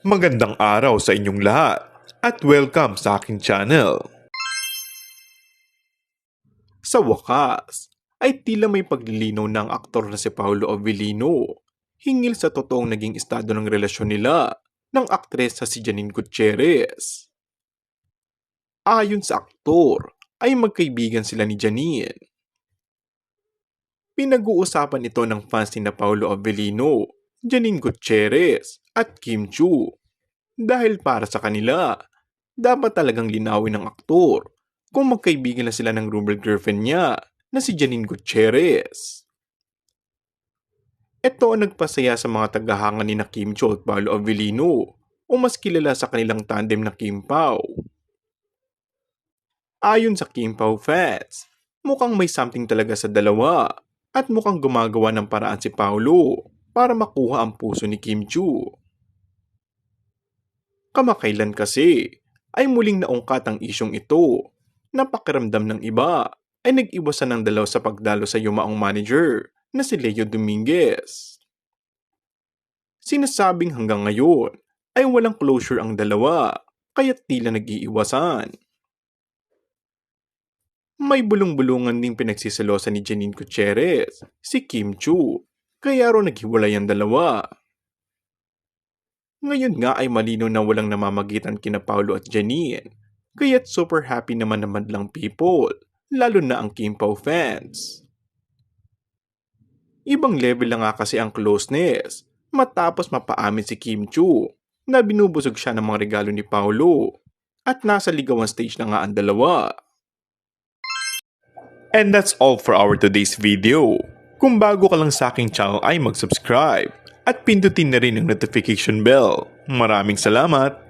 Magandang araw sa inyong lahat at welcome sa aking channel. Sa wakas, ay tila may paglilinaw ng aktor na si Paolo Avellino hinggil sa totoong naging estado ng relasyon nila ng aktres na si Janine Gutierrez. Ayon sa aktor, ay magkaibigan sila ni Janine. Pinag-uusapan ito ng fans ni Paolo Avellino, Janine Gutierrez at Kim Chiu. Dahil para sa kanila, dapat talagang linawin ng aktor kung magkaibigan na sila ng rumored girlfriend niya na si Janine Gutierrez. Ito ang nagpasaya sa mga tagahanga ni na Kim Chiu at Paolo Avellino o mas kilala sa kanilang tandem na Kim Pao. Ayon sa Kim Pao fans, mukhang may something talaga sa dalawa at mukhang gumagawa ng paraan si Paolo para makuha ang puso ni Kim Chiu. Kamakailan kasi ay muling naungkat ang isyong ito na pakiramdam ng iba ay nag-iwasan ng dalaw sa pagdalo sa yumaong manager na si Leo Dominguez. Sinasabing hanggang ngayon ay walang closure ang dalawa kaya't tila nag-iiwasan. May bulong-bulungan ding pinagsisalosan ni Janine Gutierrez, si Kim Chiu, kaya raw naghiwalay ang dalawa. Ngayon nga ay malinaw na walang namamagitan kina Paolo at Janine, kaya't super happy naman ng madlang people, lalo na ang Kim Pao fans. Ibang level na nga kasi ang closeness, matapos mapaamin si Kim Chiu na binubusog siya ng mga regalo ni Paolo, at nasa ligawan stage na nga ang dalawa. And that's all for our today's video. Kung bago ka lang sa aking channel ay mag-subscribe at pindutin na rin ang notification bell. Maraming salamat!